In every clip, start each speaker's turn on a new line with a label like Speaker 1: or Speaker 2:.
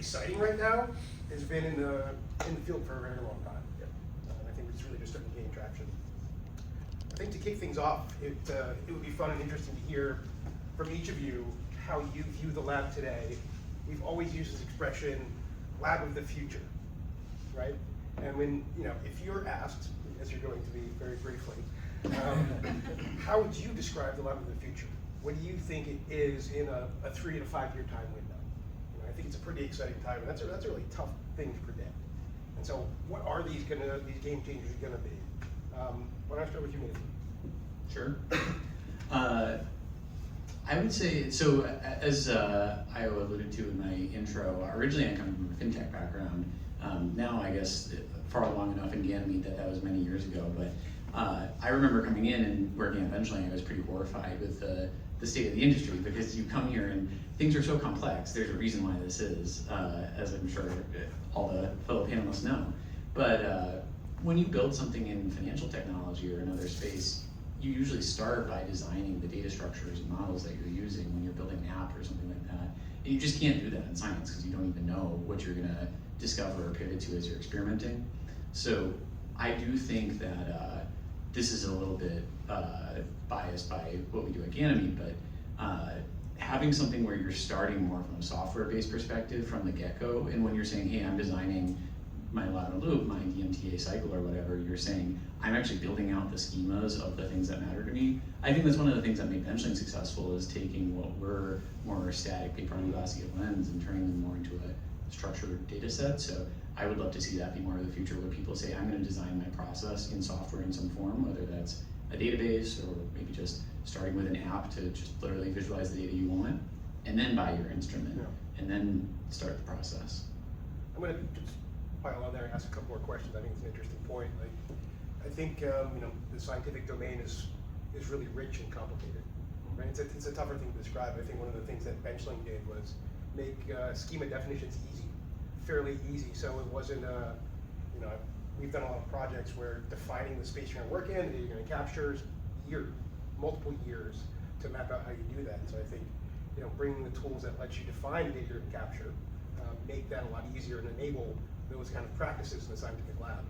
Speaker 1: exciting right now has been in the field for a very long time. I think it's really just starting to gain traction. I think to kick things off, it would be fun and interesting to hear from each of you how you view the lab today. We've always used this expression, lab of the future, right? And when, if you're asked, as you're going to be very briefly, how would you describe the lab of the future? What do you think it is in a 3 to 5 year time window? I think it's a pretty exciting time, and that's a really tough thing to predict. And so, what are these game changers going to be? Why don't I start with you, Nathan?
Speaker 2: Sure. I would say, so as Io alluded to in my intro, originally I come from a fintech background. Now I guess far along enough in Ganymede that was many years ago, but I remember coming in and working at Benchling, I was pretty horrified with the state of the industry, because you come here and things are so complex. There's a reason why this is, as I'm sure all the fellow panelists know. But when you build something in financial technology or another space, you usually start by designing the data structures and models that you're using when you're building an app or something like that. And you just can't do that in science because you don't even know what you're gonna discover or pivot to as you're experimenting. So I do think that this is a little bit biased by what we do at Ganymede, but having something where you're starting more from a software-based perspective from the get-go, and when you're saying, hey, I'm designing my lab in a loop, my DMTA cycle or whatever, you're saying, I'm actually building out the schemas of the things that matter to me. I think that's one of the things that made Benchling successful, is taking what were more static paper and glassy lens and turning them more into a structured data set. So I would love to see that be more of the future, where people say, I'm going to design my process in software in some form, whether that's a database or maybe just starting with an app to just literally visualize the data you want, and then buy your instrument, and then start the process.
Speaker 1: I'm going to just pile on there and ask a couple more questions. I think it's an interesting point. Like, I think the scientific domain is really rich and complicated. Right? It's a tougher thing to describe. I think one of the things that Benchling did was make schema definitions easy, fairly easy. So it wasn't we've done a lot of projects where defining the space you're going to work in, the data you're going to capture, is multiple years to map out how you do that. So I think bringing the tools that let you define the data you're going to capture, make that a lot easier and enable those kind of practices in the scientific lab.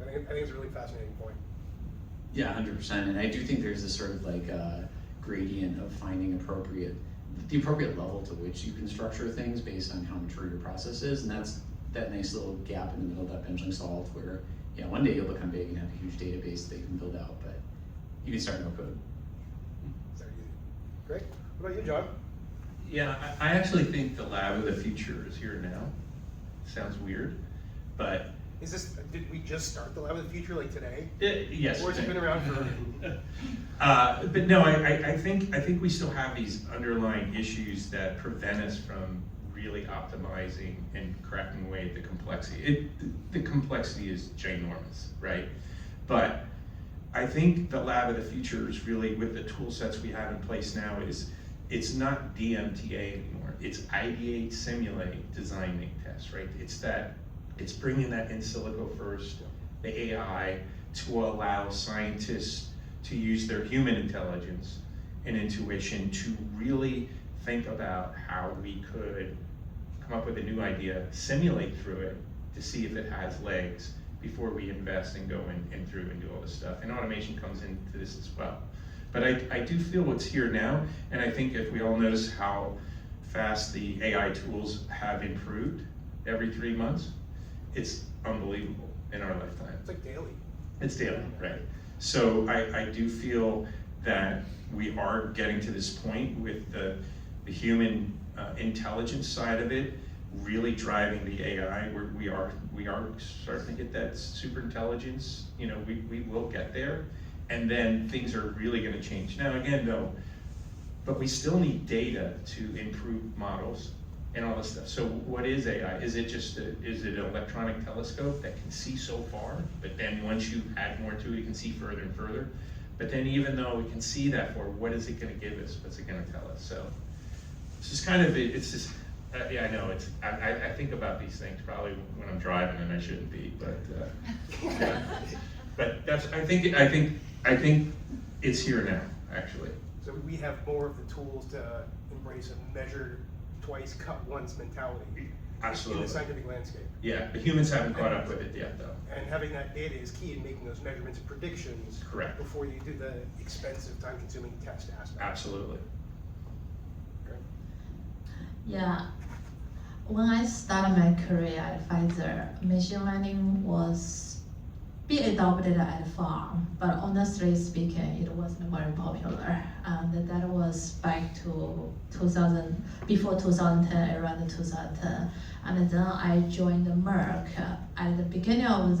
Speaker 1: I think it's a really fascinating point.
Speaker 2: Yeah, 100%. And I do think there's this sort of like gradient of finding the appropriate level to which you can structure things based on how mature your process is, and that's that nice little gap in the middle that Benchling solved, where one day you'll become big and have a huge database that you can build out, but you can start no code.
Speaker 1: Great. What about you, John?
Speaker 3: Yeah, I actually think the lab of the future is here now. Sounds weird, but
Speaker 1: did we just start the lab of the future like today?
Speaker 3: Yes.
Speaker 1: Or has it been around for?
Speaker 3: But no, I think we still have these underlying issues that prevent us from really optimizing and cracking away at the complexity. The complexity is ginormous, right? But I think the lab of the future is really, with the tool sets we have in place now, it's not DMTA anymore. It's ideate, simulate, design, make, test, right? It's bringing that in silico first, the AI, to allow scientists to use their human intelligence and intuition to really think about how we could come up with a new idea, simulate through it to see if it has legs before we invest and go in through and do all this stuff. And automation comes into this as well. But I do feel what's here now, and I think if we all notice how fast the AI tools have improved every 3 months, it's unbelievable in our lifetime.
Speaker 1: It's like daily.
Speaker 3: It's daily, right? So I do feel that we are getting to this point with the human intelligence side of it really driving the AI. We are starting to get that super intelligence. We will get there, and then things are really going to change. Now again, though, but we still need data to improve models and all this stuff. So what is AI? Is it just is it an electronic telescope that can see so far, but then once you add more to it, you can see further and further? But then even though we can see that far, what is it going to give us? What's it going to tell us? So it's just kind of, it's just, yeah, I know, I think about these things probably when I'm driving, and I shouldn't be, but yeah. But that's, I think it's here now, actually.
Speaker 1: So we have more of the tools to embrace a measure twice, cut once mentality
Speaker 3: Absolutely.
Speaker 1: in the scientific landscape.
Speaker 3: Yeah, the humans haven't caught up with it yet, though.
Speaker 1: And having that data is key in making those measurements and predictions.
Speaker 3: Correct.
Speaker 1: Before you do the expensive, time-consuming test aspect.
Speaker 3: Absolutely.
Speaker 1: Great.
Speaker 4: Yeah, when I started my career at Pfizer, machine learning was being adopted at farm, but honestly speaking, it wasn't very popular. And that was back to 2000, before 2010, around 2010. And then I joined Merck at the beginning of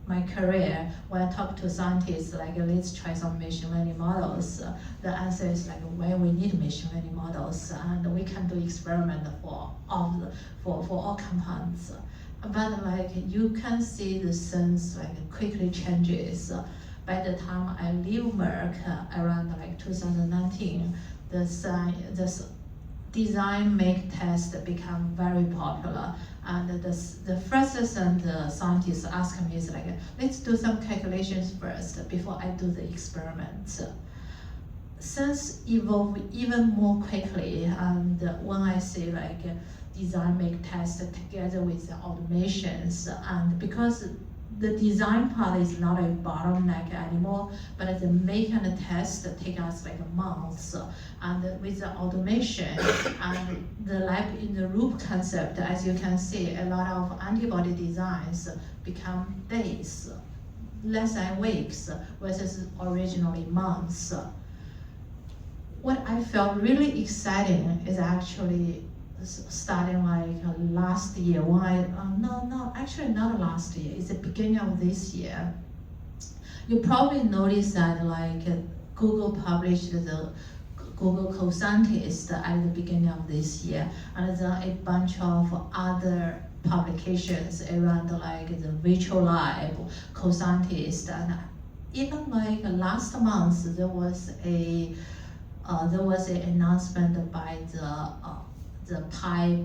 Speaker 4: my career. When I talk to scientists, like, let's try some machine learning models, the answer is like, well, we need machine learning models, and we can do experiment for all compounds. But like, you can see the sense like quickly changes. By the time I leave Merck around like 2019, the design make test become very popular. And the first thing the scientists ask me is like, let's do some calculations first before I do the experiment. Since evolve even more quickly, and when I say like design make test together with the automations, and because the design part is not a bottleneck anymore, but the make and the test take us like months. And with the automation and the lab in the loop concept, as you can see, a lot of antibody designs become days, less than weeks, versus originally months. What I felt really exciting is actually starting like last year when actually not last year, it's the beginning of this year. You probably noticed that like Google published the Google co-scientist at the beginning of this year, and then a bunch of other publications around like the virtual lab co-scientist. And even like last month there was an announcement by the Thai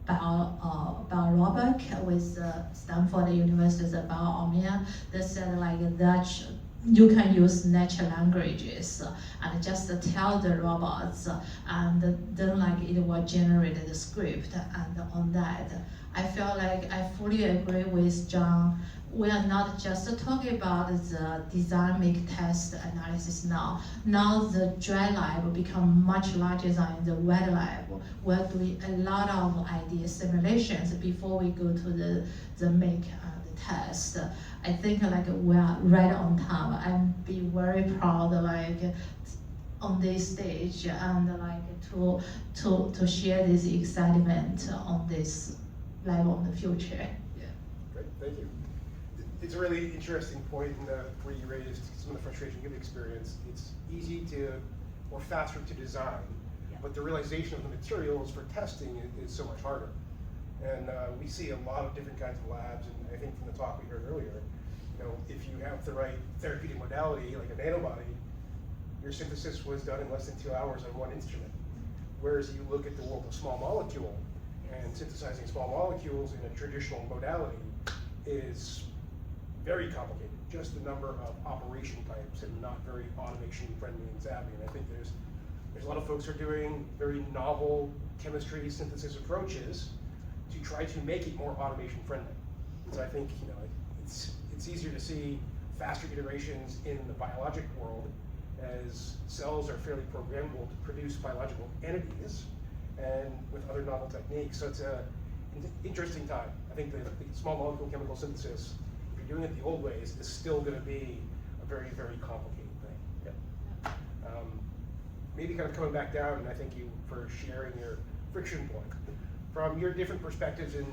Speaker 4: biorobic with Stanford University's Biomea. They said like that you can use natural languages and just tell the robots, and then like it will generate the script. And on that, I feel like I fully agree with John. We are not just talking about the design make test analysis now. Now the dry lab will become much larger than the wet lab. We're doing a lot of idea simulations before we go to the make the test. I think like we are right on time. I'm be very proud like on this stage and like to share this excitement on this level in the future.
Speaker 1: Yeah, great, thank you. It's a really interesting point where you raised some of the frustration you've experienced. It's easy to, or faster to design, but the realization of the materials for testing is so much harder. And we see a lot of different kinds of labs, and I think from the talk we heard earlier, if you have the right therapeutic modality, like a nanobody, your synthesis was done in less than 2 hours on one instrument. Whereas you look at the world of small molecule, and synthesizing small molecules in a traditional modality is very complicated. Just the number of operation types and not very automation friendly and savvy. And I think there's a lot of folks who are doing very novel chemistry synthesis approaches to try to make it more automation friendly. And so I think it's easier to see faster iterations in the biologic world as cells are fairly programmable to produce biological entities and with other novel techniques. So it's an interesting time. I think the small molecule chemical synthesis, if you're doing it the old ways, is still going to be a very, very complicated thing. Yeah. Maybe kind of coming back down, and I thank you for sharing your friction point. From your different perspectives in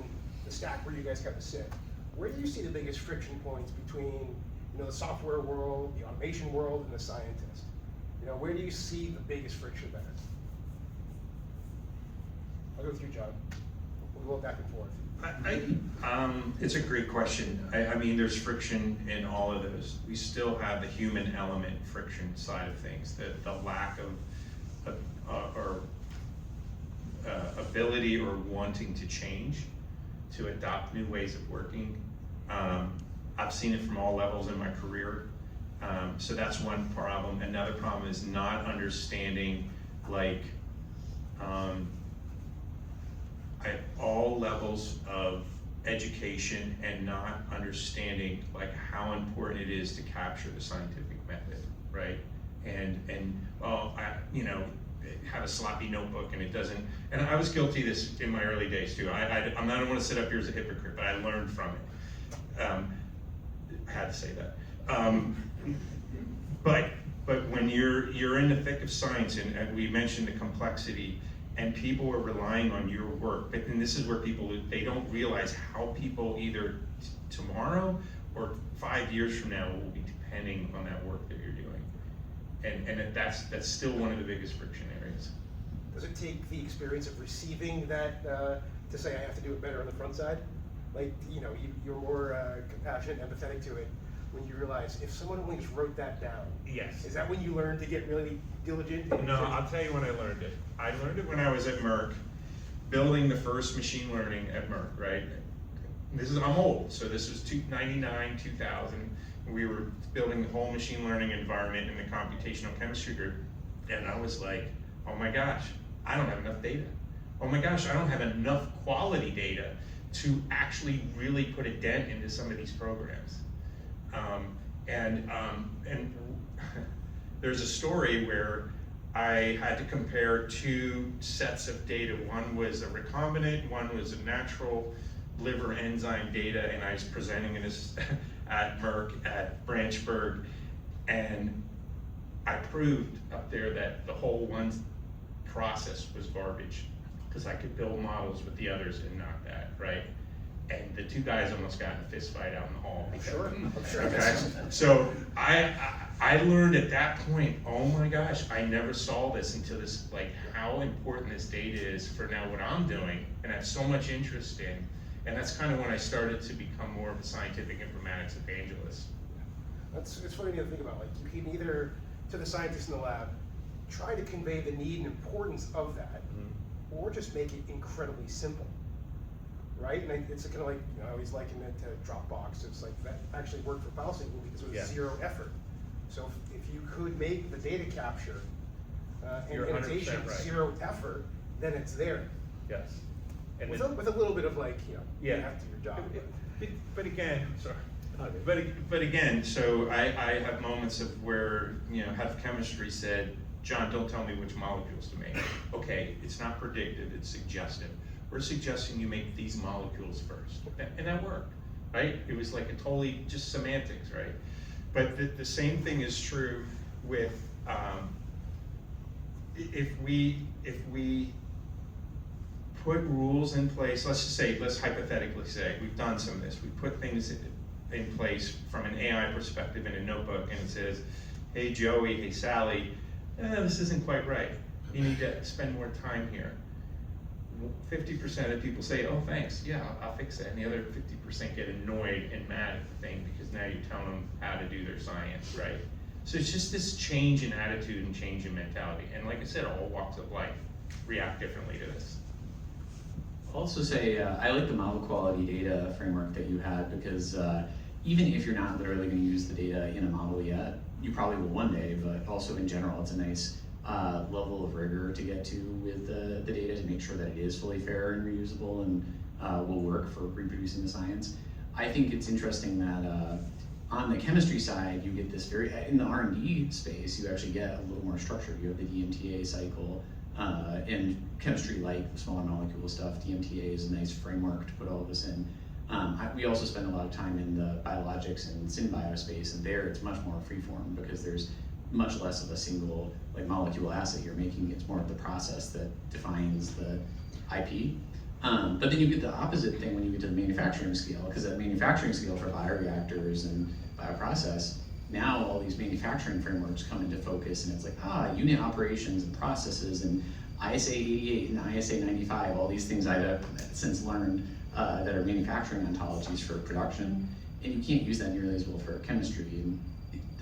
Speaker 1: the stack where you guys kind of sit, where do you see the biggest friction points between the software world, the automation world, and the scientist? Where do you see the biggest friction there? I'll go with you, John. We'll go back and forth.
Speaker 3: It's a great question. I mean, there's friction in all of those. We still have the human element friction side of things, the lack of ability or wanting to change, to adopt new ways of working. I've seen it from all levels in my career. So that's one problem. Another problem is not understanding at all levels of education and not understanding like how important it is to capture the scientific method, right? And well, you know, have a sloppy notebook and it doesn't, and I was guilty of this in my early days too. I'm not want to sit up here as a hypocrite, but I learned from it. I had to say that. But when you're in the thick of science, and we mentioned the complexity, and people are relying on your work, but then this is where they don't realize how people either tomorrow or 5 years from now will be depending on that work that you're doing. And that's still one of the biggest friction areas.
Speaker 1: Does it take the experience of receiving that to say I have to do it better on the front side? Like, you know, you're more compassionate and empathetic to it when you realize if someone only just wrote that down.
Speaker 3: Yes.
Speaker 1: Is that when you learn to get really diligent?
Speaker 3: No, I'll tell you when I learned it. I learned it when I was at Merck, building the first machine learning at Merck, right? I'm old, so this was 99, 2000. We were building the whole machine learning environment in the computational chemistry group, and I was like, oh my gosh, I don't have enough data. Oh my gosh, I don't have enough quality data to actually really put a dent into some of these programs. And there's a story where I had to compare two sets of data. One was a recombinant, one was a natural liver enzyme data, and I was presenting this at Merck at Branchburg, and I proved up there that the whole one process was garbage because I could build models with the others and not that, right? And the two guys almost got in a fist fight out in the hall.
Speaker 1: I'm sure.
Speaker 3: Okay, so I learned at that point, oh my gosh, I never saw this until this, like how important this data is for now what I'm doing, and I have so much interest in. And that's kind of when I started to become more of a scientific informatics evangelist.
Speaker 1: It's funny to think about, like you can either, to the scientists in the lab, try to convey the need and importance of that, or just make it incredibly simple. Right, and it's kind of like, you know, I always liken it to Dropbox. It's like that actually worked for file syncing because it was zero effort. So if you could make the data capture and annotation zero effort, then it's there.
Speaker 3: Yes. And
Speaker 1: with a little bit of like, you know, you have to do your job.
Speaker 3: But again, sorry. But again, so I have moments of where, you know, head of chemistry said, John, don't tell me which molecules to make. Okay, it's not predictive, it's suggestive. We're suggesting you make these molecules first. And that worked, right? It was like a totally just semantics, right? But the same thing is true with, if we put rules in place, let's hypothetically say, we've done some of this, we put things in place from an AI perspective in a notebook, and it says, hey Joey, hey Sally, this isn't quite right. You need to spend more time here. 50% of people say, oh thanks, yeah, I'll fix that. And the other 50% get annoyed and mad at the thing because now you're telling them how to do their science, right? So it's just this change in attitude and change in mentality. And like I said, all walks of life react differently to this.
Speaker 2: I'll also say, I like the model quality data framework that you had because even if you're not literally going to use the data in a model yet, you probably will one day, but also in general, it's a nice level of rigor to get to with the data to make sure that it is fully fair and reusable and will work for reproducing the science. I think it's interesting that on the chemistry side, you get this in the R&D space, you actually get a little more structure. You have the DMTA cycle. In chemistry, like the smaller molecule stuff, DMTA is a nice framework to put all of this in. We also spend a lot of time in the biologics and synbio space, and there it's much more freeform because there's much less of a single like molecule asset you're making. It's more of the process that defines the IP. But then you get the opposite thing when you get to the manufacturing scale, because at manufacturing scale for bioreactors and bioprocess, now all these manufacturing frameworks come into focus, and it's like, unit operations and processes and ISA 88 and ISA 95, all these things I've since learned that are manufacturing ontologies for production, and you can't use that nearly as well for chemistry. And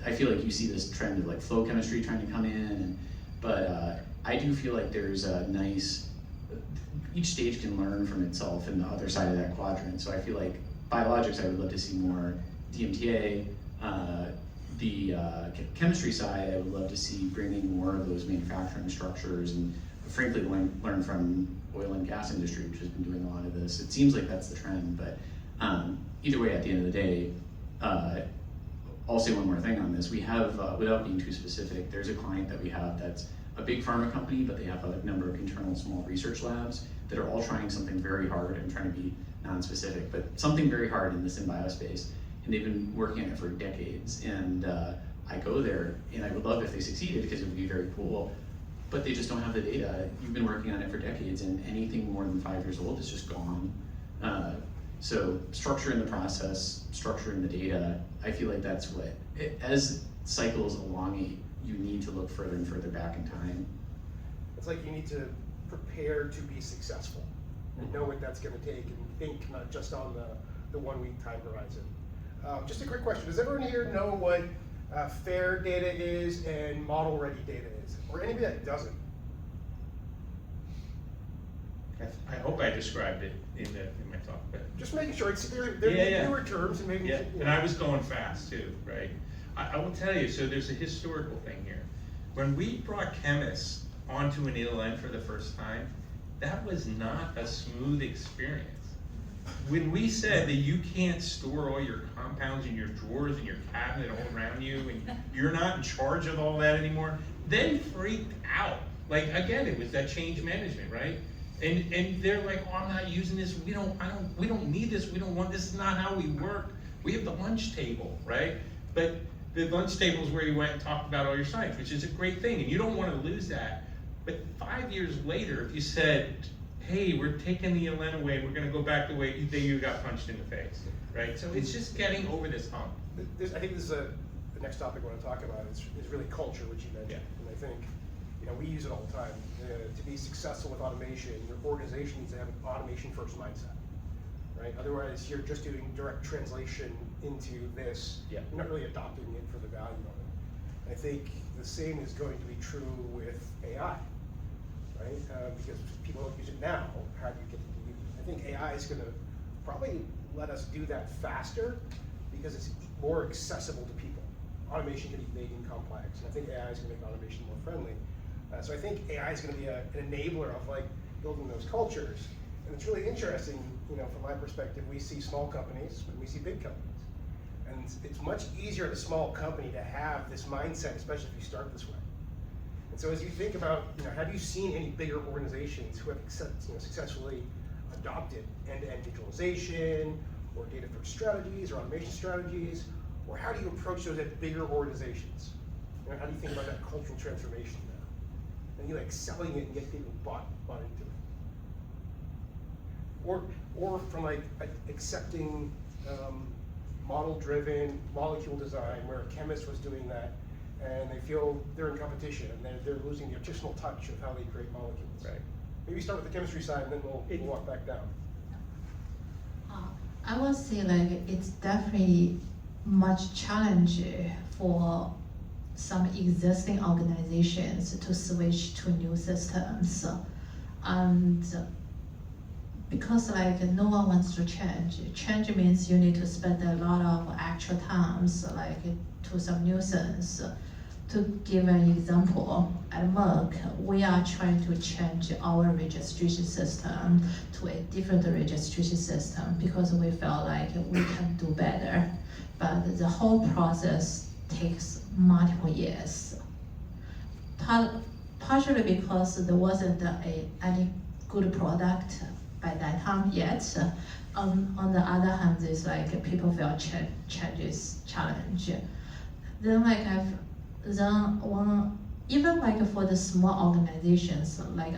Speaker 2: I feel like you see this trend of like flow chemistry trying to come in, but I do feel like there's a nice, each stage can learn from itself in the other side of that quadrant. So I feel like biologics, I would love to see more DMTA. The chemistry side, I would love to see bringing more of those manufacturing structures and frankly learn from oil and gas industry, which has been doing a lot of this. It seems like that's the trend, but either way, at the end of the day, I'll say one more thing on this. We have, without being too specific, there's a client that we have that's a big pharma company, but they have a number of internal small research labs that are all trying something very hard. I'm trying to be non-specific, but something very hard in the synbio space, and they've been working on it for decades. And I go there, and I would love if they succeeded because it would be very cool, but they just don't have the data. You've been working on it for decades, and anything more than 5 years old is just gone. So structure in the process, structure in the data, I feel like that's what, as cycles elongate, you need to look further and further back in time.
Speaker 1: It's like you need to prepare to be successful and know what that's going to take and think not just on the 1 week time horizon. Just a quick question. Does everyone here know what fair data is and model ready data is? Or anybody that doesn't?
Speaker 3: I hope I described it in my talk, but.
Speaker 1: Just making sure, they're newer terms and maybe.
Speaker 3: Yeah, and I was going fast too, right? I will tell you, so there's a historical thing here. When we brought chemists onto an ELN for the first time, that was not a smooth experience. When we said that you can't store all your compounds in your drawers and your cabinet all around you, and you're not in charge of all that anymore, they freaked out. Like, again, it was that change management, right? And they're like, oh, I'm not using this. We don't need this. We don't want this. Is not how we work. We have the lunch table, right? But the lunch table is where you went and talked about all your science, which is a great thing, and you don't want to lose that. But 5 years later, if you said, hey, we're taking the ELN away, we're going to go back the way you got punched in the face, right? So it's just getting over this hump.
Speaker 1: I think this is the next topic I want to talk about is really culture, which you mentioned. Yeah. And I think, we use it all the time. To be successful with automation, your organization needs to have an automation first mindset, right? Otherwise, you're just doing direct translation into this. Yeah. You're not really adopting it for the value of it. I think the same is going to be true with AI, right? Because people don't use it now. How do you get them to use it? I think AI is going to probably let us do that faster because it's more accessible to people. Automation can be big and complex, and I think AI is going to make automation more friendly. So I think AI is going to be an enabler of building those cultures. And it's really interesting, from my perspective, we see small companies, but we see big companies. And it's much easier at a small company to have this mindset, especially if you start this way. And so as you think about, have you seen any bigger organizations who have successfully adopted end-to-end digitalization or data-first strategies or automation strategies? Or how do you approach those at bigger organizations? How do you think about that cultural transformation now? And selling it and get people bought into it. Or from accepting model-driven molecule design where a chemist was doing that and they feel they're in competition and they're losing the artisanal touch of how they create molecules. Right. Maybe start with the chemistry side and then we'll walk back down.
Speaker 4: I would say it's definitely much challenging for some existing organizations to switch to new systems, and because no one wants to change. Change means you need to spend a lot of actual times to some nuisance. To give an example, at Merck, we are trying to change our registration system to a different registration system because we felt like we can do better. But the whole process takes multiple years. Partially because there wasn't any good product by that time yet. On the other hand, it's people feel change is challenge. Then even for the small organizations like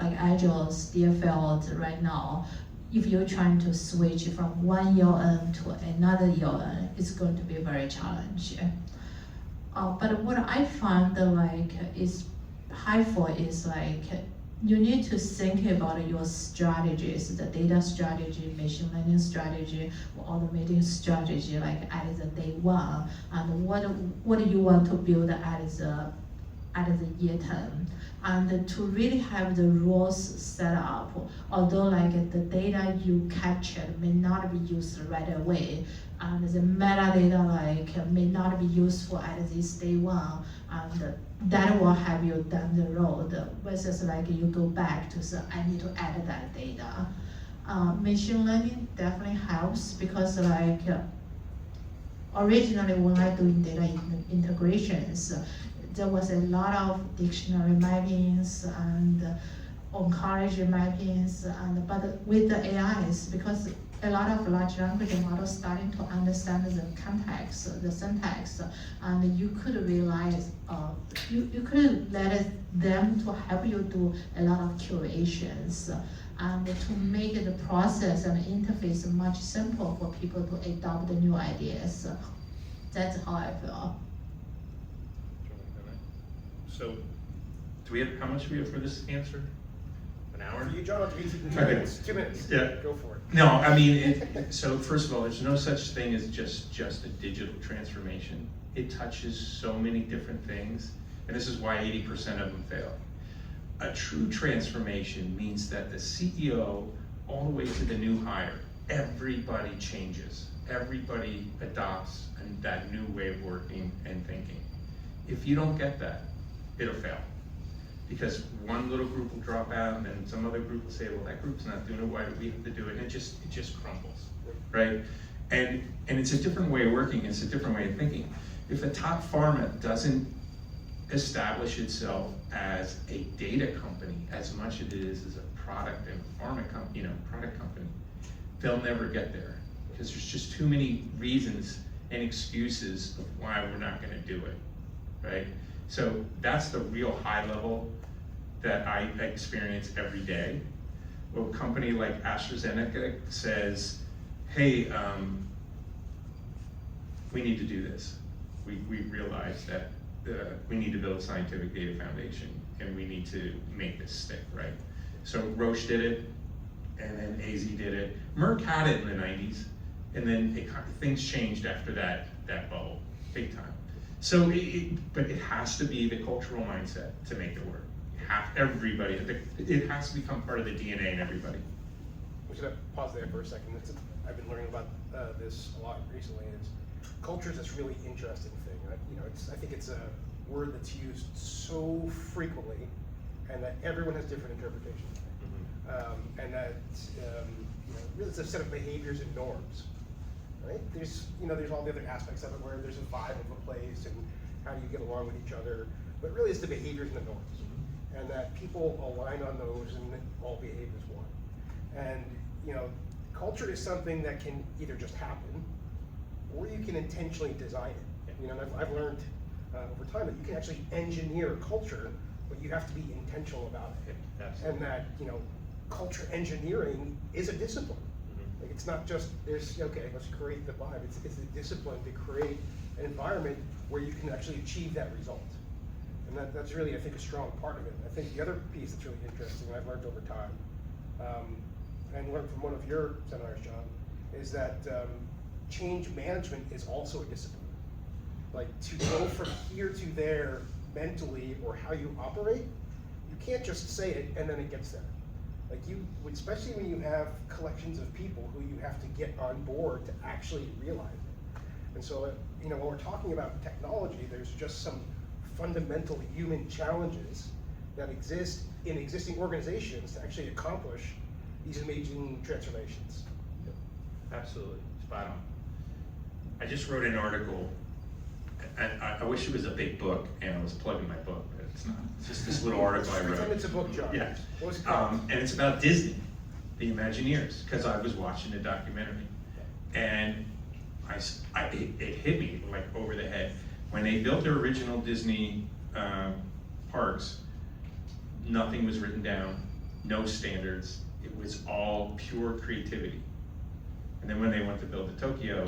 Speaker 4: Agile's Deerfield right now, if you're trying to switch from one ELN to another ELN, it's going to be very challenging. But what I find is helpful is you need to think about your strategies, the data strategy, machine learning strategy, automating strategy, at the day one, and what do you want to build at the year 10, and to really have the rules set up. Although the data you captured may not be used right away, and the metadata like may not be useful at this day one, and that will help you down the road versus like you go back to say, I need to add that data. Machine learning definitely helps because like originally when I doing data integrations, there was a lot of dictionary mappings and oncology mappings, and but with the AIs, because a lot of large language models starting to understand the context, the syntax, and you could realize, you could let them to help you do a lot of curations, and to make the process and interface much simpler for people to adopt the new ideas. That's how I feel.
Speaker 3: So, do we have, how much do we have for this answer? An hour?
Speaker 1: You, John, to be 2
Speaker 3: Okay.
Speaker 1: minutes. 2 minutes.
Speaker 3: Yeah.
Speaker 1: Go for it.
Speaker 3: No, I mean, so first of all, there's no such thing as just a digital transformation. It touches so many different things, and this is why 80% of them fail. A true transformation means that the CEO, all the way to the new hire, everybody changes. Everybody adopts that new way of working and thinking. If you don't get that, it'll fail. Because one little group will drop out, and then some other group will say, well, that group's not doing it, why do we have to do it? And it just crumbles, right? And it's a different way of working, it's a different way of thinking. If a top pharma doesn't establish itself as a data company as much as it is as a product and pharma company, product company, they'll never get there. Because there's just too many reasons and excuses of why we're not gonna do it, right? So that's the real high level that I experience every day. Well, a company like AstraZeneca says, hey, we need to do this. We realize that we need to build a scientific data foundation and we need to make this stick, right? So Roche did it, and then AZ did it. Merck had it in the 90s, and then things changed after that bubble, big time. So, but it has to be the cultural mindset to make it work. Everybody, it has to become part of the DNA in everybody.
Speaker 1: I'm just gonna pause there for a second. I've been learning about this a lot recently. Culture is this really interesting thing. I think it's a word that's used so frequently, and that everyone has different interpretations. And that really it's a set of behaviors and norms. Right? There's all the other aspects of it where there's a vibe of a place and how do you get along with each other, but really it's the behaviors and the norms, and that people align on those and all behave as one. And culture is something that can either just happen, or you can intentionally design it. And I've learned over time that you can actually engineer a culture, but you have to be intentional about it. And that culture engineering is a discipline. Like it's not just let's create the vibe. It's a discipline to create an environment where you can actually achieve that result. And that's really, I think, a strong part of it. I think the other piece that's really interesting, and I've learned over time, and learned from one of your seminars, John, is that change management is also a discipline. Like to go from here to there mentally, or how you operate, you can't just say it and then it gets there. Like especially when you have collections of people who you have to get on board to actually realize it. And so, when we're talking about technology, there's just some fundamental human challenges that exist in existing organizations to actually accomplish these amazing transformations.
Speaker 3: Yep. Absolutely, spot on. I just wrote an article, and I wish it was a big book, and I was plugging my book, but it's not. It's just this little article I wrote.
Speaker 1: Pretend it's a book, John.
Speaker 3: Yeah.
Speaker 1: What was it called?
Speaker 3: And it's about Disney, the Imagineers, because I was watching a documentary, and it hit me like over the head. When they built their original Disney parks, nothing was written down, no standards. It was all pure creativity. And then when they went to build the Tokyo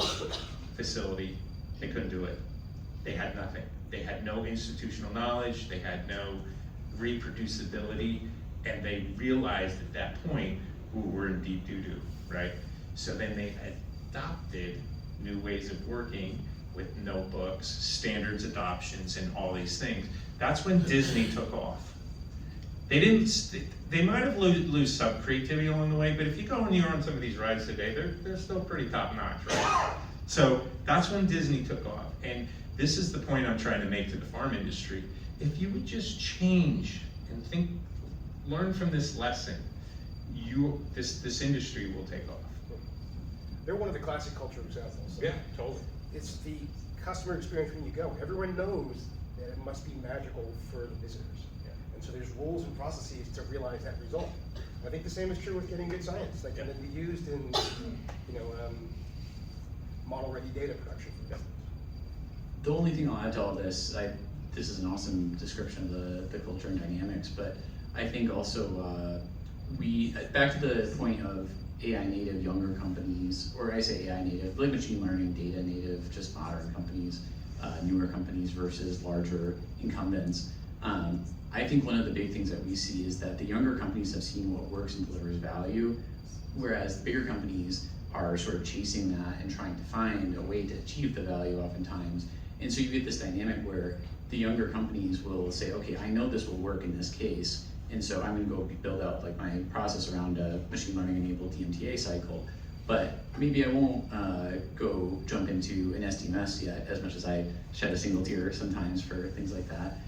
Speaker 3: facility, they couldn't do it. They had nothing. They had no institutional knowledge, they had no reproducibility, and they realized at that point, we're in deep doo-doo, right? So then they adopted new ways of working with notebooks, standards adoptions, and all these things. That's when Disney took off. They might have lose some creativity along the way, but if you go and you're on some of these rides today, they're still pretty top notch, right? So that's when Disney took off. And this is the point I'm trying to make to the farm industry. If you would just change and learn from this lesson, this industry will take off.
Speaker 1: They're one of the classic culture examples.
Speaker 3: Yeah, totally.
Speaker 1: It's the customer experience when you go. Everyone knows that it must be magical for the visitors.
Speaker 3: Yeah.
Speaker 1: And so there's rules and processes to realize that result. I think the same is true with getting good science that can then be used in, model-ready data production for business.
Speaker 2: The only thing I'll add to all this, this is an awesome description of the culture and dynamics, but I think also back to the point of AI native younger companies, or I say AI native, like machine learning, data native, just modern companies, newer companies versus larger incumbents. I think one of the big things that we see is that the younger companies have seen what works and delivers value, whereas the bigger companies are sort of chasing that and trying to find a way to achieve the value oftentimes. And so you get this dynamic where the younger companies will say, okay, I know this will work in this case, and so I'm gonna go build out like my process around a machine learning enabled DMTA cycle, but maybe I won't go jump into an SDMS yet, as much as I shed a single tear sometimes for things like that.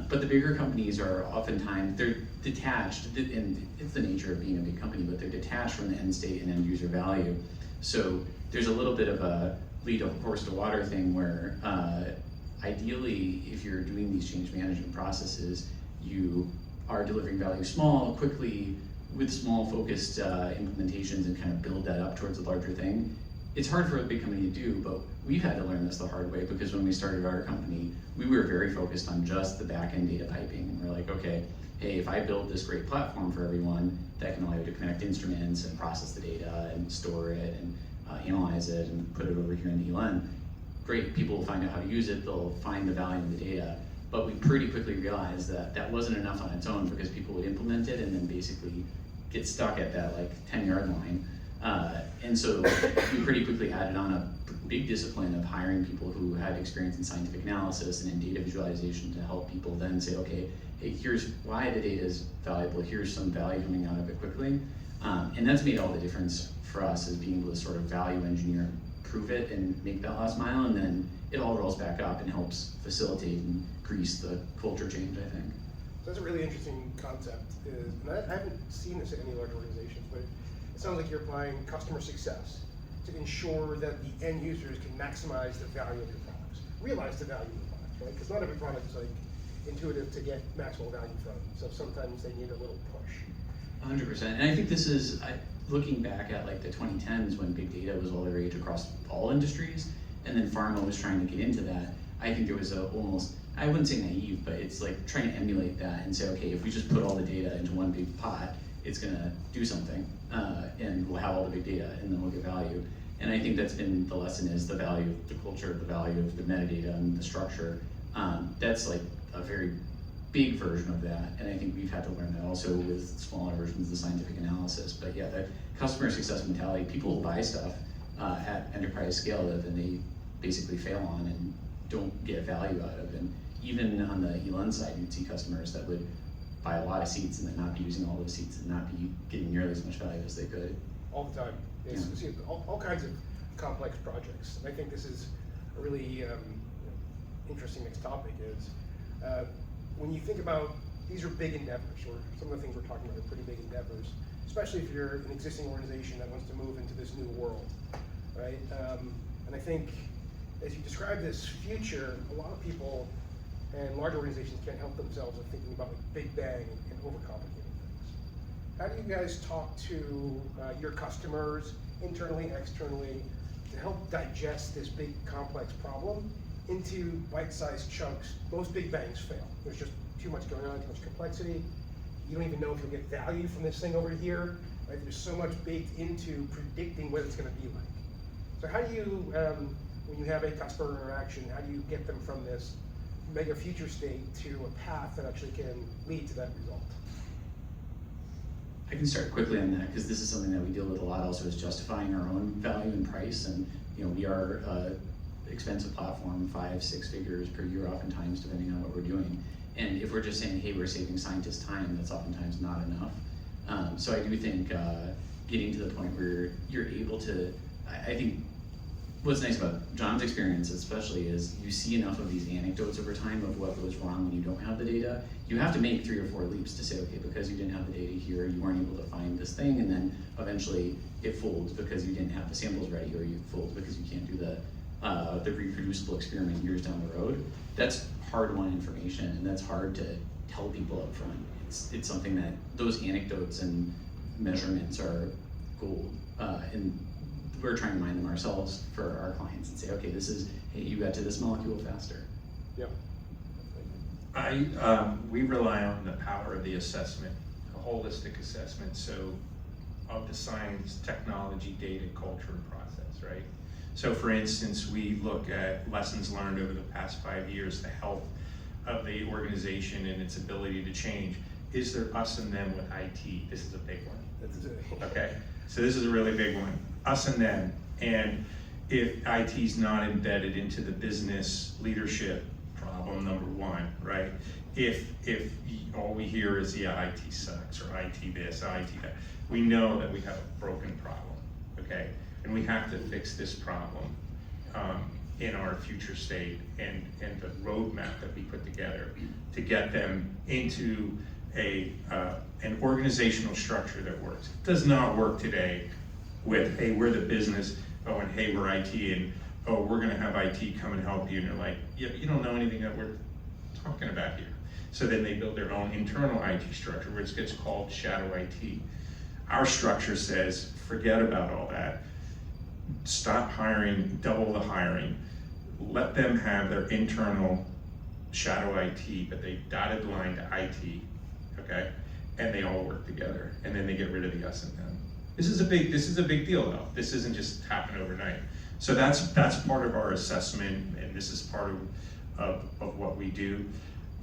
Speaker 2: But the bigger companies are oftentimes, they're detached, and it's the nature of being a big company, but they're detached from the end state and end user value. So there's a little bit of a lead a horse to water thing where ideally, if you're doing these change management processes, you are delivering value small, quickly, with small focused implementations and kind of build that up towards a larger thing. It's hard for a big company to do, but we've had to learn this the hard way because when we started our company, we were very focused on just the back-end data piping. And we're like, okay, hey, if I build this great platform for everyone that can allow you to connect instruments and process the data and store it and analyze it and put it over here in the ELN, great, people will find out how to use it, they'll find the value in the data. But we pretty quickly realized that that wasn't enough on its own because people would implement it and then basically get stuck at that like 10-yard line. And so we pretty quickly added on a big discipline of hiring people who had experience in scientific analysis and in data visualization to help people then say, okay, hey, here's why the data is valuable, here's some value coming out of it quickly. And that's made all the difference for us, is being able to sort of value engineer, prove it and make that last mile, and then it all rolls back up and helps facilitate and grease the culture change, I think.
Speaker 1: So that's a really interesting concept. And I haven't seen this at any large organizations, but it sounds like you're applying customer success to ensure that the end users can maximize the value of your products, realize the value of the products, right? Because not every product is like intuitive to get maximal value from. So sometimes they need a little push.
Speaker 2: 100%. And I think this is, looking back at like the 2010s when big data was all the rage across all industries, and then pharma was trying to get into that, I think there was a almost, I wouldn't say naive, but it's like trying to emulate that and say, okay, if we just put all the data into one big pot, it's gonna do something, and we'll have all the big data, and then we'll get value. And I think that's been the lesson, is the value of the culture, the value of the metadata and the structure. That's like a very big version of that, and I think we've had to learn that also with smaller versions of the scientific analysis. But yeah, the customer success mentality, people will buy stuff at enterprise scale that then they basically fail on and don't get value out of. And even on the ELN side, you'd see customers that would buy a lot of seats and then not be using all those seats and not be getting nearly as much value as they could.
Speaker 1: All the time. It's,
Speaker 2: Yeah.
Speaker 1: see, all kinds of complex projects. And I think this is a really interesting next topic is, when you think about, these are big endeavors, or some of the things we're talking about are pretty big endeavors, especially if you're an existing organization that wants to move into this new world, right? And I think as you describe this future, a lot of people and large organizations can't help themselves of thinking about like big bang and overcomplicating things. How do you guys talk to your customers, internally, externally, to help digest this big complex problem into bite-sized chunks? Most big bangs fail. There's just too much going on, too much complexity. You don't even know if you'll get value from this thing over here. Right? There's so much baked into predicting what it's going to be like. So how do you, when you have a customer interaction, how do you get them from this mega future state to a path that actually can lead to that result?
Speaker 2: I can start quickly on that because this is something that we deal with a lot also, is justifying our own value and price. And we are expensive platform, 5-6 figures per year oftentimes, depending on what we're doing. And if we're just saying, hey, we're saving scientists time, that's oftentimes not enough. So I do think getting to the point where you're able to, I think what's nice about John's experience especially is you see enough of these anecdotes over time of what goes wrong when you don't have the data. You have to make 3 or 4 leaps to say, okay, because you didn't have the data here, you weren't able to find this thing, and then eventually it folds because you didn't have the samples ready, or you fold because you can't do the reproducible experiment years down the road. That's hard-won information, and that's hard to tell people up front. It's something that those anecdotes and measurements are gold, and we're trying to mine them ourselves for our clients and say, okay, this is, hey, you got to this molecule faster.
Speaker 1: Yep.
Speaker 3: We rely on the power of the assessment, a holistic assessment, so of the science, technology, data, culture, and process, right? So for instance, we look at lessons learned over the past 5 years, the health of the organization and its ability to change. Is there us and them with IT? This is a big one. Okay, so this is a really big one. Us and them. And if IT's not embedded into the business leadership, problem number 1, right? If all we hear is, yeah, IT sucks, or IT this, IT that, we know that we have a broken problem, okay? And we have to fix this problem in our future state, and the roadmap that we put together to get them into an organizational structure that works. It does not work today with, hey, we're the business, oh, and hey, we're IT, and oh, we're gonna have IT come and help you, and you're like, yeah, but you don't know anything that we're talking about here. So then they build their own internal IT structure, which gets called shadow IT. Our structure says, forget about all that. Stop hiring, double the hiring. Let them have their internal shadow IT, but they dotted line to IT, okay? And they all work together, and then they get rid of the us and them. This is a big deal though. This isn't just happen overnight. So that's part of our assessment, and this is part of what we do.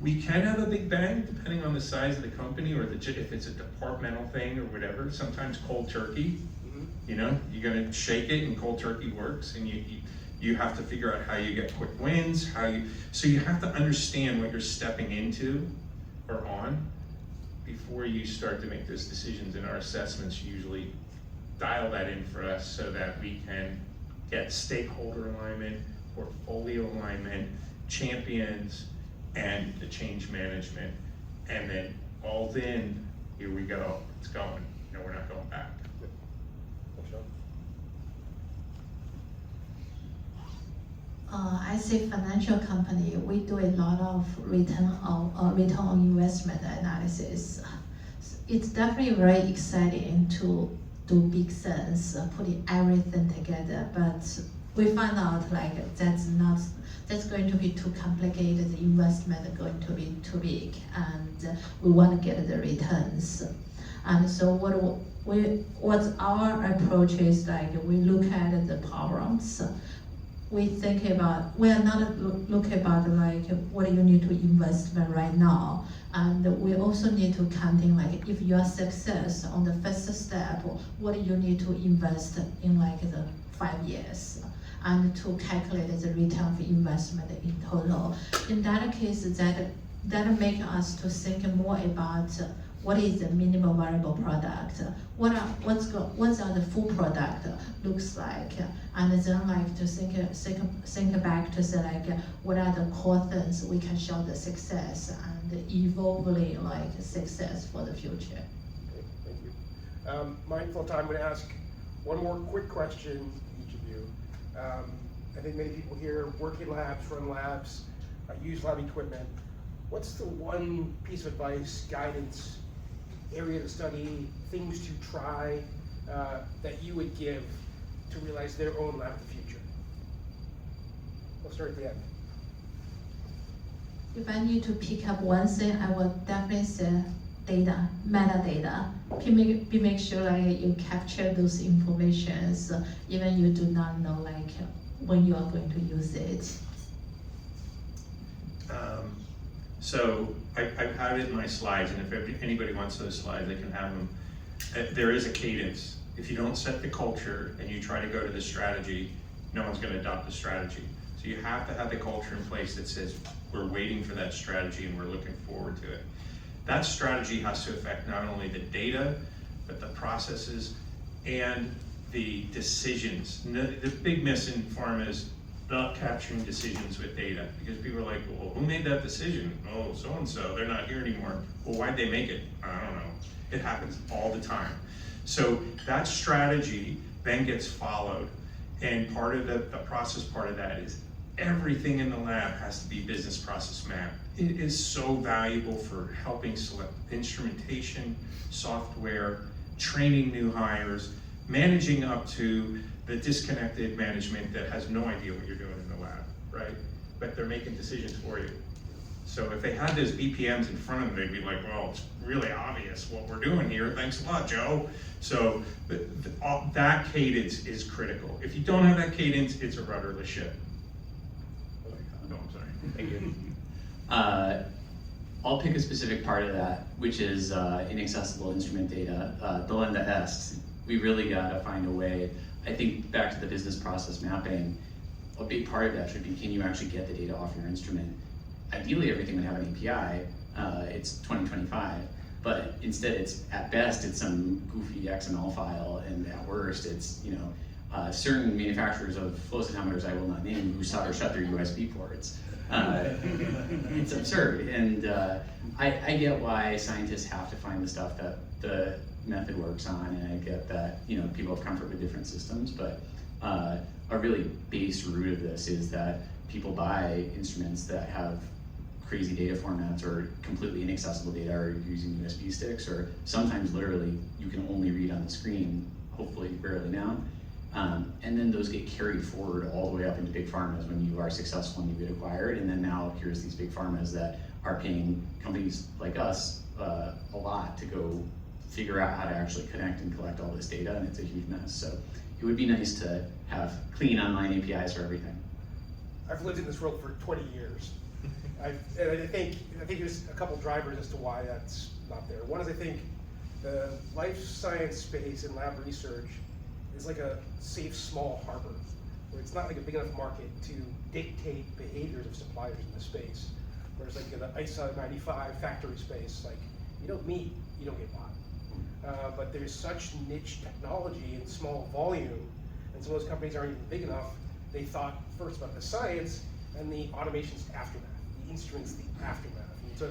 Speaker 3: We can have a big bang depending on the size of the company, or if it's a departmental thing or whatever. Sometimes cold turkey, you know, you're gonna shake it and cold turkey works, and you have to figure out how you get quick wins, so you have to understand what you're stepping into or on before you start to make those decisions. And our assessments usually dial that in for us so that we can get stakeholder alignment, portfolio alignment, champions, and the change management. And then all in, here we go, it's going. No, we're not going back.
Speaker 4: I say financial company, we do a lot of return on investment analysis. It's definitely very exciting to do big sense, putting everything together, but we find out like that's going to be too complicated, the investment is going to be too big, and we want to get the returns. And so what our approach is, like, we look at the problems. We are not looking about like what you need to invest in right now, and we also need to counting like if you are success on the first step, what you need to invest in like the 5 years, and to calculate the return of investment in total. In that case, that make us to think more about what is the minimum viable product, what are the full product looks like, and then like to think back to say like what are the core things we can show the success and evolving like success for the future.
Speaker 1: Okay, thank you. Mindful of time, I'm going to ask one more quick question to each of you. I think many people here work in labs, run labs, use lab equipment. What's the one piece of advice, guidance, area to study, things to try that you would give to realize their own lab of the future? We'll start at the end.
Speaker 4: If I need to pick up one thing, I would definitely say data, metadata. Make sure like you capture those informations, even you do not know like when you are going to use it.
Speaker 3: So I have it in my slides, and if anybody wants those slides, they can have them. There is a cadence. If you don't set the culture and you try to go to the strategy, no one's going to adopt the strategy. So you have to have the culture in place that says, we're waiting for that strategy and we're looking forward to it. That strategy has to affect not only the data, but the processes and the decisions. The big miss in pharma is not capturing decisions with data, because people are like, well, who made that decision? Oh, so-and-so, they're not here anymore. Well, why'd they make it? I don't know. It happens all the time. So that strategy then gets followed, and part of the process part of that is everything in the lab has to be business process mapped. It is so valuable for helping select instrumentation, software, training new hires, managing up to the disconnected management that has no idea what you're doing in the lab, right? But they're making decisions for you. So if they had those BPMs in front of them, they'd be like, well, it's really obvious what we're doing here. Thanks a lot, Joe. So that cadence is critical. If you don't have that cadence, it's a rudderless ship. No, I'm sorry. Thank you.
Speaker 2: I'll pick a specific part of that, which is inaccessible instrument data. Belinda asks, we really gotta find a way. I think back to the business process mapping, a big part of that should be, can you actually get the data off your instrument? Ideally, everything would have an API. It's 2025, but instead it's, at best, it's some goofy XML file, and at worst, it's, you know, certain manufacturers of flow cytometers I will not name who solder shut their USB ports. It's absurd, and I get why scientists have to find the stuff that the method works on, and I get that, you know, people have comfort with different systems, but a really base root of this is that people buy instruments that have crazy data formats or completely inaccessible data, or using USB sticks, or sometimes literally you can only read on the screen, hopefully rarely now. And then those get carried forward all the way up into big pharmas when you are successful and you get acquired, and then now here's these big pharmas that are paying companies like us a lot to go figure out how to actually connect and collect all this data, and it's a huge mess. So it would be nice to have clean online APIs for everything.
Speaker 1: I've lived in this world for 20 years. And I think there's a couple drivers as to why that's not there. One is, I think the life science space and lab research is like a safe small harbor, where it's not like a big enough market to dictate behaviors of suppliers in the space. Whereas like in the ISA 95 factory space, like you don't meet, you don't get bought. But there's such niche technology in small volume, and some of those companies aren't even big enough. They thought first about the science, and the automation's aftermath, the instruments, the aftermath. And so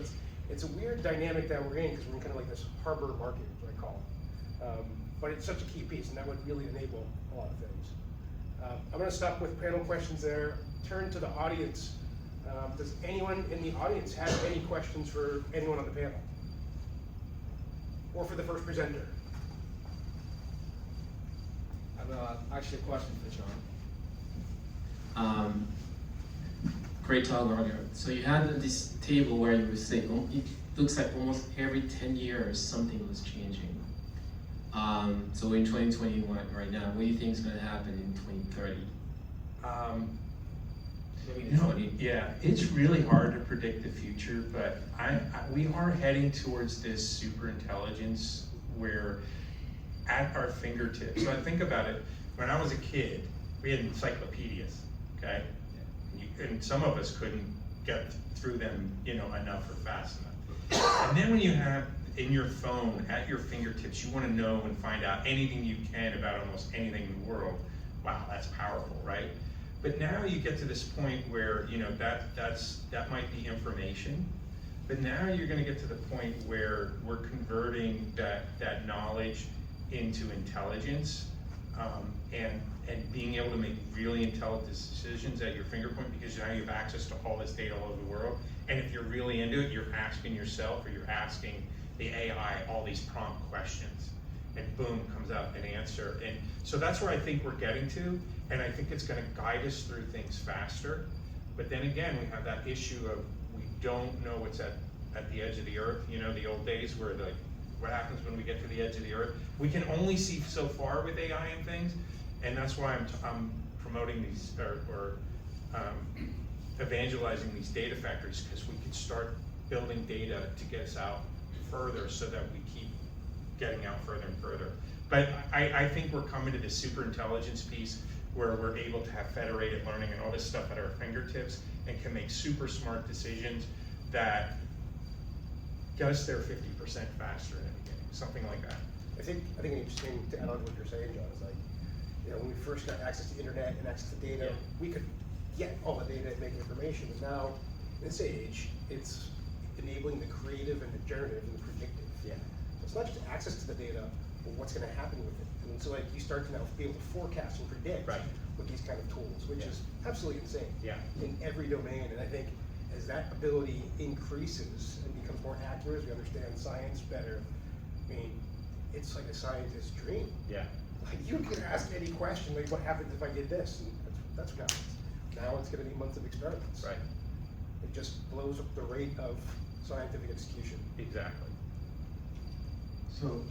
Speaker 1: it's a weird dynamic that we're in, because we're in kind of like this harbor market, what I call it. But it's such a key piece, and that would really enable a lot of things. I'm going to stop with panel questions there. Turn to the audience. Does anyone in the audience have any questions for anyone on the panel? Or for the first presenter?
Speaker 5: I have actually a question for John. Great talk earlier. So you had this table where you were saying, oh, it looks like almost every 10 years something was changing. So in 2021 right now, what do you think is going to happen in 2030? Maybe in 20.
Speaker 3: Yeah, it's really hard to predict the future, but we are heading towards this super intelligence where at our fingertips. So I think about it, when I was a kid, we had encyclopedias, okay? And some of us couldn't get through them, you know, enough or fast enough. And then when you have in your phone, at your fingertips, you want to know and find out anything you can about almost anything in the world. Wow, that's powerful, right? But now you get to this point where, you know, that might be information, but now you're going to get to the point where we're converting that knowledge into intelligence, and being able to make really intelligent decisions at your finger point, because now you have access to all this data all over the world. And if you're really into it, you're asking yourself, or you're asking the AI all these prompt questions, and boom, comes out an answer. And so that's where I think we're getting to, and I think it's going to guide us through things faster. But then again, we have that issue of we don't know what's at the edge of the earth. You know, the old days where what happens when we get to the edge of the earth? We can only see so far with AI and things, and that's why I'm promoting these or evangelizing these data factories, because we can start building data to get us out further, so that we keep getting out further and further. But I think we're coming to this super intelligence piece where we're able to have federated learning and all this stuff at our fingertips, and can make super smart decisions that get us there 50% faster in the beginning, something like that.
Speaker 1: I think an interesting to add on to what you're saying, John, is like You know, when we first got access to internet and access to data, we could get all the data and make information. And now, in this age, it's enabling the creative and the generative and the predictive.
Speaker 3: Yeah.
Speaker 1: So it's not just access to the data, but what's going to happen with it. And so, like, you start to now be able to forecast and predict
Speaker 3: Right.
Speaker 1: with these kind of tools, which is absolutely insane.
Speaker 3: Yeah.
Speaker 1: In every domain. And I think as that ability increases and becomes more accurate, as we understand science better, I mean, it's like a scientist's dream.
Speaker 3: Yeah.
Speaker 1: Like, you can ask any question, like, what happens if I did this? And that's what happens. Now it's going to be months of experiments.
Speaker 3: Right.
Speaker 1: It just blows up the rate of scientific execution.
Speaker 3: Exactly.
Speaker 6: So,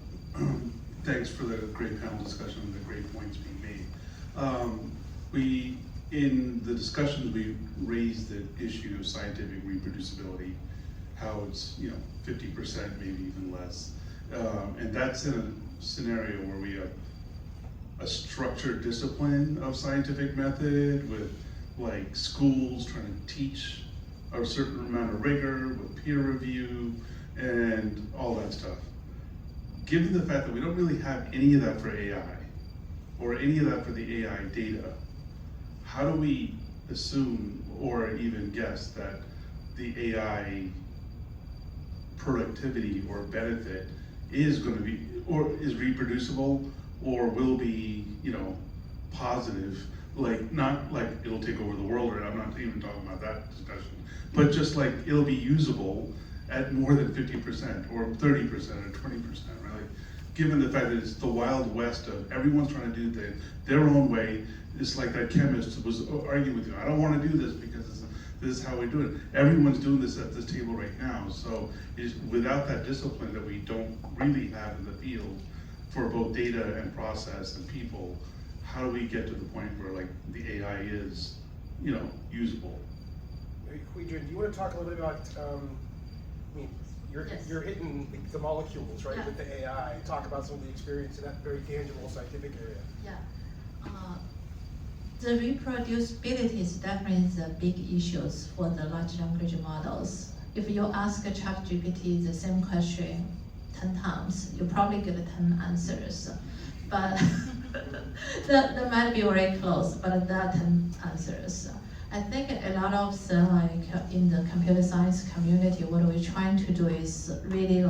Speaker 6: thanks for the great panel discussion and the great points being made. In the discussions, we raised the issue of scientific reproducibility, how it's 50%, maybe even less, and that's in a scenario where we have a structured discipline of scientific method with like schools trying to teach a certain amount of rigor with peer review and all that stuff. Given the fact that we don't really have any of that for AI or any of that for the AI data, how do we assume or even guess that the AI productivity or benefit is going to be, or is reproducible, or will be, positive, like, not like it'll take over the world, or I'm not even talking about that discussion, but just like it'll be usable at more than 50% or 30% or 20%, right? Like, given the fact that it's the Wild West of everyone's trying to do things their own way. It's like that chemist was arguing with you, I don't want to do this because this is how we do it. Everyone's doing this at this table right now, so it's without that discipline that we don't really have in the field for both data and process and people, how do we get to the point where like the AI is, usable?
Speaker 1: Huijun, do you want to talk a little bit about,
Speaker 4: Yes.
Speaker 1: you're hitting the molecules, right,
Speaker 4: Yeah.
Speaker 1: with the AI. Talk about some of the experience in that very tangible scientific area.
Speaker 4: Yeah. The reproducibility is definitely the big issues for the large language models. If you ask ChatGPT the same question 10 times, you probably get 10 answers. But that might be very close, but there are 10 answers. I think a lot of the, in the computer science community, what we're trying to do is really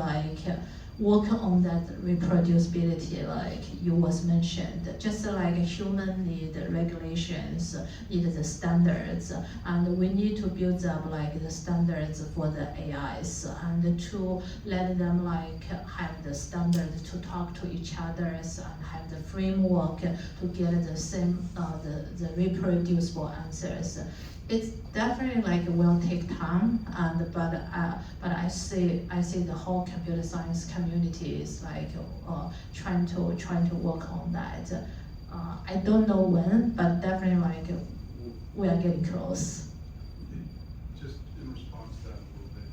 Speaker 4: work on that reproducibility, like you was mentioned. Just like a human need regulations, need the standards, and we need to build up the standards for the AIs, and to let them have the standard to talk to each other and have the framework to get the same the reproducible answers. It's definitely will take time, but I see the whole computer science community is trying to work on that. I don't know when, but definitely we are getting close.
Speaker 7: Just in response to that a little bit.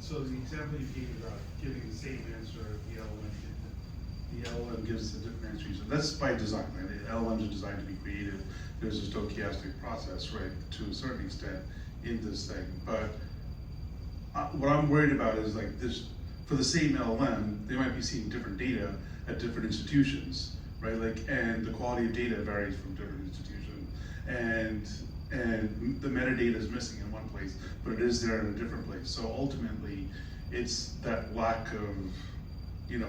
Speaker 7: So the example you gave about giving the same answer the LLM
Speaker 6: gives a different answer. So that's by design, right? The LLMs are designed to be creative. There's a stochastic process, right, to a certain extent in this thing. But what I'm worried about is this, for the same LLM, they might be seeing different data at different institutions, right? And the quality of data varies from different institutions. And the metadata is missing in one place, but it is there in a different place. So ultimately, it's that lack of,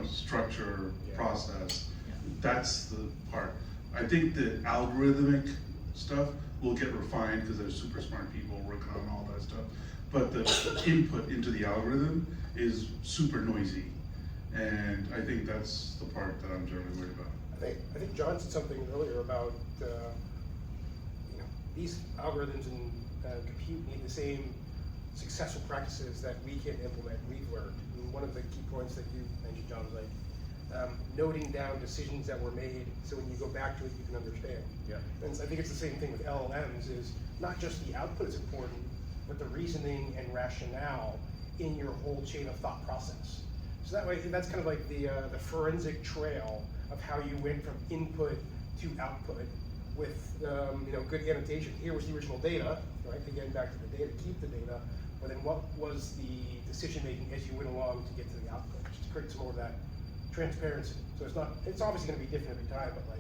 Speaker 6: structure, process. That's the part. I think the algorithmic stuff will get refined because there's super smart people working on all that stuff. But the input into the algorithm is super noisy. And I think that's the part that I'm generally worried about.
Speaker 1: I think John said something earlier about these algorithms and compute need the same successful practices that we can implement, we've learned. And one of the key points that you mentioned, John, was noting down decisions that were made, so when you go back to it, you can understand.
Speaker 3: Yeah.
Speaker 1: And I think it's the same thing with LLMs, is not just the output is important, but the reasoning and rationale in your whole chain of thought process. So that way, that's kind of like the forensic trail of how you went from input to output with good annotation. Here was the original data, right? Again, back to the data, keep the data, but then what was the decision making as you went along to get to the output, just to create some more of that transparency. So it's obviously going to be different every time, but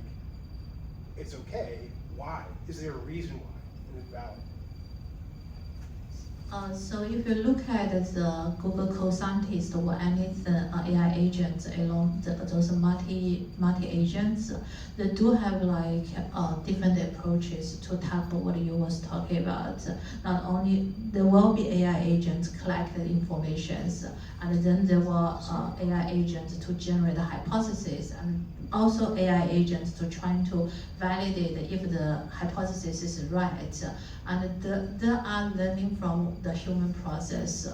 Speaker 1: it's okay, why? Is there a reason why? And it's valid.
Speaker 4: So if you look at the Google co-scientist or anything AI agents along those multi-agents, they do have like different approaches to tackle what you was talking about. Not only there will be AI agents collect the informations, and then there will AI agents to generate a hypothesis, and also AI agents to trying to validate if the hypothesis is right, and they are learning from the human process.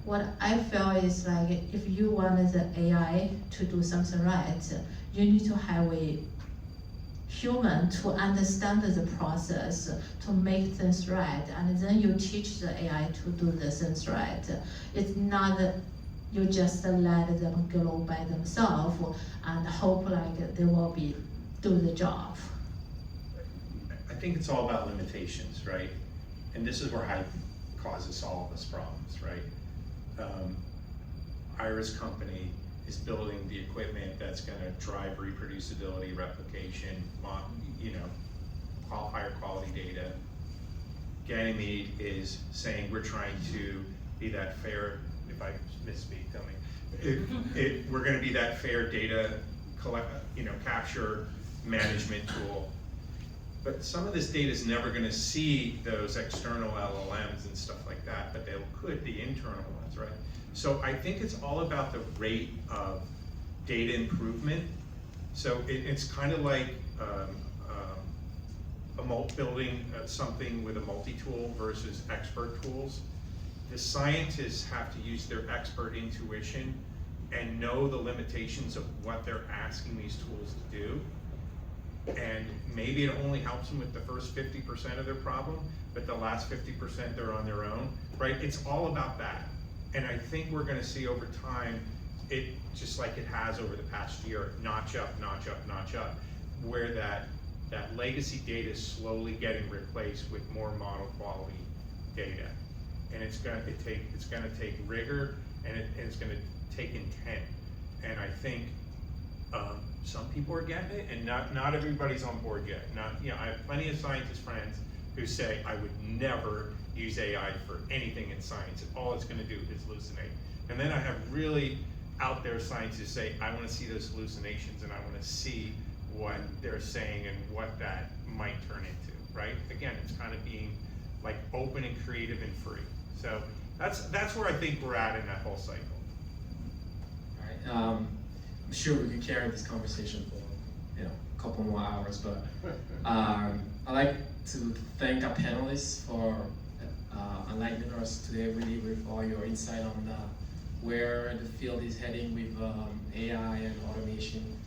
Speaker 4: What I feel is like if you want the AI to do something right, you need to have a human to understand the process, to make things right, and then you teach the AI to do the things right. It's not you just let them go by themselves and hope like they will do the job.
Speaker 3: I think it's all about limitations, right? And this is where hype causes all of us problems, right? HighRes company is building the equipment that's going to drive reproducibility, replication, higher quality data. Ganymede is saying we're trying to be that fair. If I misspeak, tell me. We're going to be that fair data capture management tool. But some of this data is never going to see those external LLMs and stuff like that, but they could be internal ones, right? So I think it's all about the rate of data improvement. So it's kind of like building something with a multi-tool versus expert tools. The scientists have to use their expert intuition and know the limitations of what they're asking these tools to do. And maybe it only helps them with the first 50% of their problem, but the last 50% they're on their own, right? It's all about that. And I think we're gonna see over time, it just like it has over the past year, notch up, notch up, notch up, where that legacy data is slowly getting replaced with more model quality data. And it's gonna take rigor, and it's gonna take intent. And I think some people are getting it, and not everybody's on board yet. I have plenty of scientist friends who say, I would never use AI for anything in science. All it's gonna do is hallucinate. And then I have really out there scientists say, I wanna see those hallucinations, and I wanna see what they're saying and what that might turn into, right? Again, it's kind of being like open and creative and free. So that's where I think we're at in that whole cycle.
Speaker 5: All right. I'm sure we could carry this conversation for a couple more hours, but I'd like to thank our panelists for enlightening us today really with all your insight on where the field is heading with AI and automation.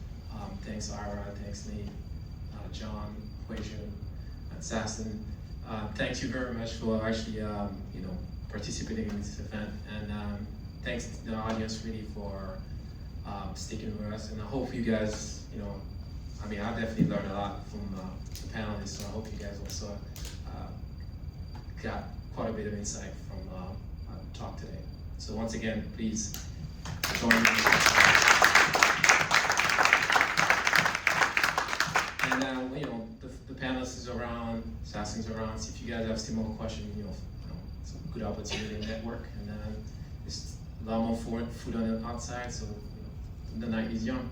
Speaker 5: Thanks Ira, thanks Nate, John, Huijun, and Sasson. Thank you very much for actually participating in this event, and thanks to the audience really for sticking with us. And I hope you guys, I definitely learned a lot from the panelists, so I hope you guys also got quite a bit of insight from our talk today. So once again, please join me. And the panelists is around, Sasson's around. So if you guys have some more questions, it's a good opportunity to network. And there's a lot more food on the outside, so the night is young.